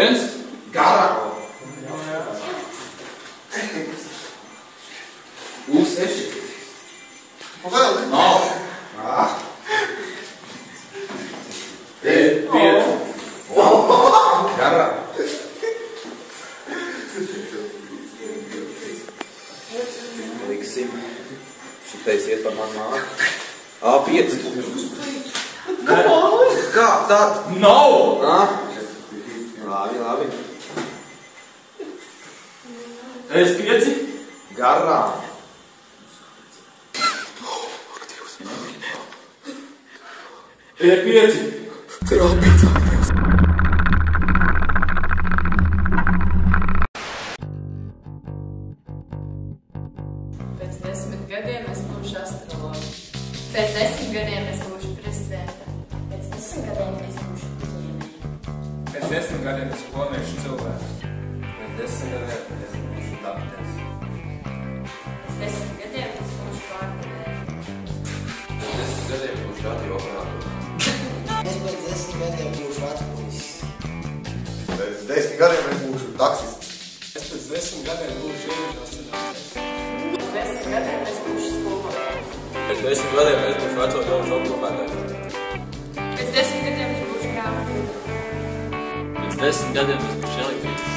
Viens. Garāko. U6. Un vēl? Nav. Garā. Liksim. Šitais iet par manu māku. A5. Kā tad? Nav! Labi. S5. Garā. E5. Pēc 10 gadiem es būšu astrologa. Pēc 10 gadiem es būšu prezidenta. Pēc 10 gadiem es būšu uzņēmēja. Pēc 10 gadiem es klonēšu cilvēku. Pēc 10 gadiem es būšu dakteris. Pēc 10 gadiem es būšu pārdevēja. Pēc 10 gadiem būšu radiooperators. Es pēc 10 gadiem būšu atpulis. Pēc 10 gadiem es būšu taksists. Es pēc 10 gadiem būšu ievietošanās. Pēc 10 gadiem es būšu skolotājs. Pēc 10 gadiem es būšu veco ļaužu apglabātājs. Pēc 10 gadiem es būšu grāmatvedis. Pēc 10 gadiem es būšu elektrītis.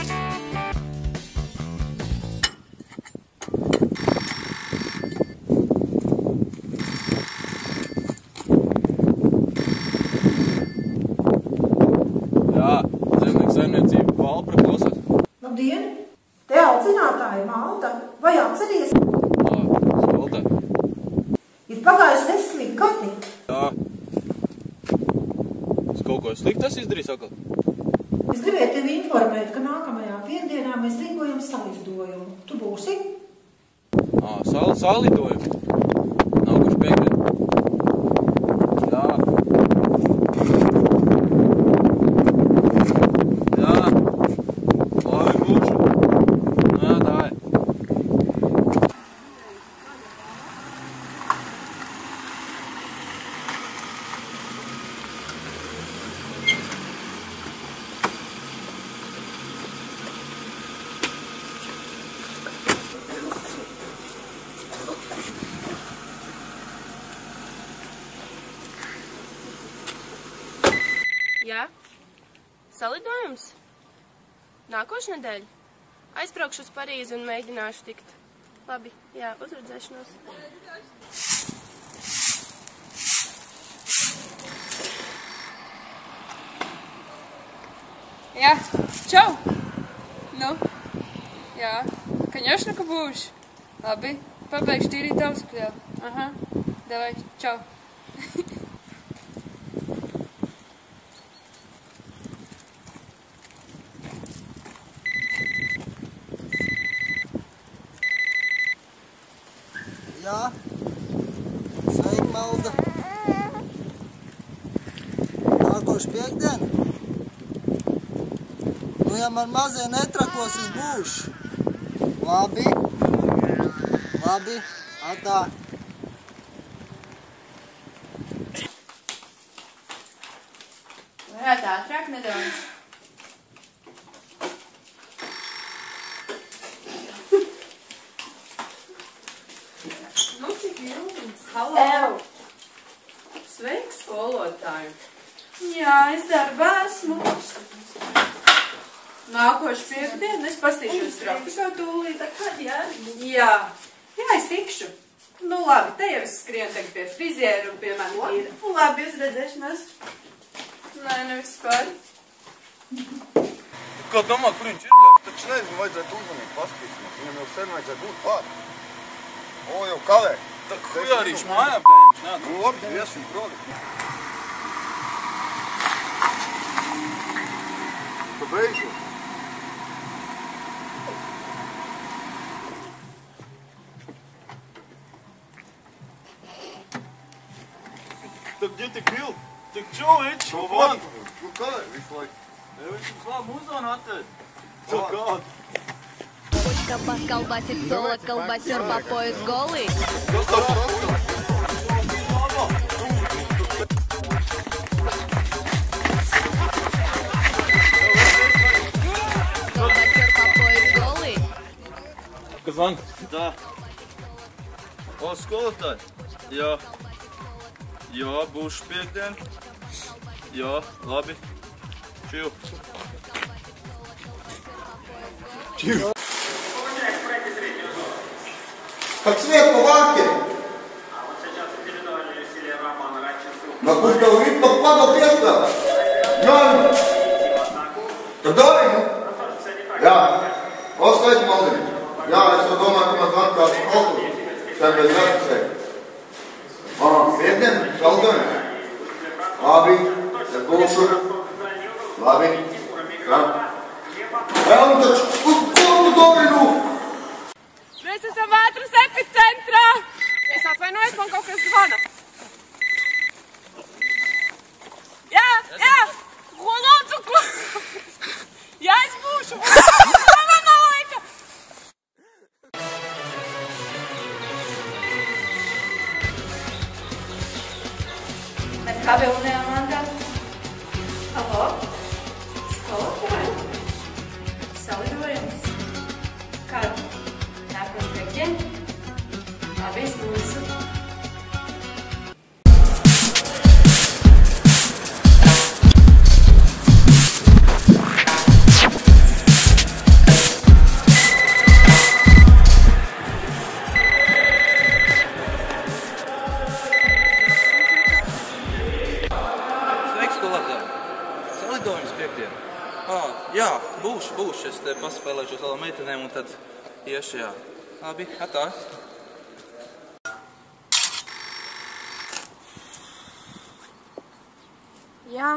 Jā, zemnieku saimniecība Valpra klausās. Labdien! Te audzinātāja Malta. Vai atceries? Skoltā. Ir pagājuši 10 gadi. Jā. Es kaut ko sliktu esmu izdarījis atkal? Es gribēju tevi informēt, ka nākamajā piekdienā mēs rīkojam salidojumu. Tu būsi? Salidojumu? Nākuši piekdien. Jā. Labi būšu. Jā, tā ir. Jā? Salidojums? Nākošu nedēļu? Aizbraukšu uz Parīzi un mēģināšu tikt. Labi, jā, uzredzēšanos. Jā, čau! Nu, jā, конечно, ka būšu. Labi, pabeigšu tīrīt auskļā. Aha, davai, čau! Jā, sveiki, Malda. Nākošu piekdienu? Nu, ja man mazie netrakos, es būšu. Labi. Atā. Varētu ātrāk nedaudz. Nu, cik ilgs? Halo! Sveiks, skolotāji! Jā, es darbā esmu. Nākošu piekdienu es pastīšos trafikā tūlīt. Kad, jā? Jā, es tikšu. Nu labi, te jau es skrienu tagad pie frizieru un pie man tīra. Labi, uz redzēšanos. Nē, vispār. Kā domā, kur viņš ir? Taču nezinu, vajadzētu uzmanīt paskatīties. Viņam jau sen vajadzētu būt pār. O, jau kavē. Tā kujārīši mājā, bļaņš, nā. Nu, labi, iesim, proti. Tu beidzi? Так где ты пил? Так чё, что вон? Nu, kavē visu laiku. Я очень слабо музон отдать. Чё, как? Колбас колбасит соло, колбасер по пояс голый. zvani? Tā. O, skolotāji. Jā. Jā, būšu piekdien. Jā, labi. Čil. Čil. Как свет по варке. На кухне вид попала песка. Я. Тогда я. Оставить молодым. Я все дома на звонка в школу. Sen bez записай. Vietnam, saldojam. Labi, es būšu. Labi. Jā. Vēl taču, uz kurdu dobinu? Mēs esam ātras epicentrā. Es atvainojos, man kaut kas zvana. Jā. Lūdzu, jā, es būšu. Man nav laika. Mēs kā vilnējām, Anta? Halo? Skolotāji? Salidojums? Kad? Nākos piektdien? Labi, es būšu. Salidojums piekdien. Jā, būšu. Es te paspēlēšos vēl meitenēm un tad iešu, jā. Labi, atā. Jā.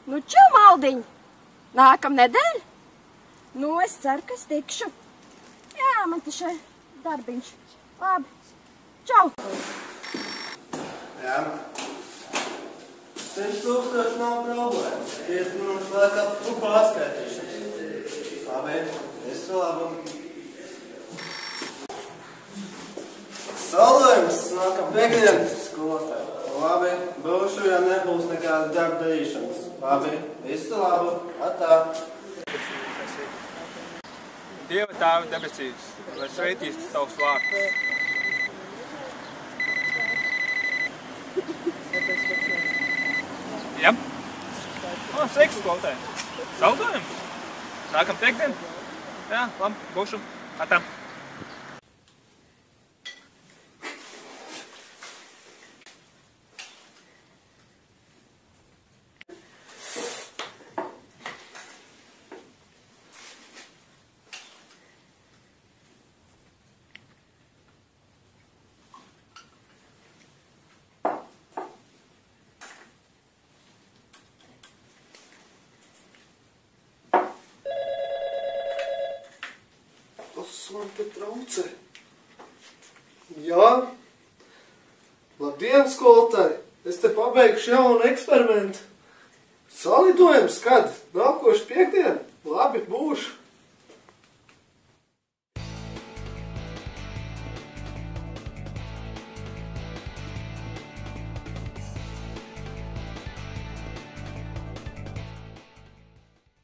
Nu, čau, maldiņ! Nākam nedēļ? Nu, es ceru, ka es tikšu. Jā, man te šeit darbiņš. Labi. Čau! Jā. 100,000 nav problēma. 5 minūtes laikā tu pārskaitīšanas. Labi, visu labu. Saldojums nākam piekdien, skolotāji. Labi, būšu, ja nebūs nekāda darba darīšanas. Labi, visu labu. Atā. Dieva tēva debesīs, lai sveitīts tavs vārds. Jā. Sveiks, skolotāji. Saldojums. Nākam piekdien? Jā, labi, būšu. Atā. Man te traucē. Jā. Labdien, skolotāji. Es te pabeigšu jaunu eksperimentu. Salidojums kad? Nākošu piekdien? Labi, būšu.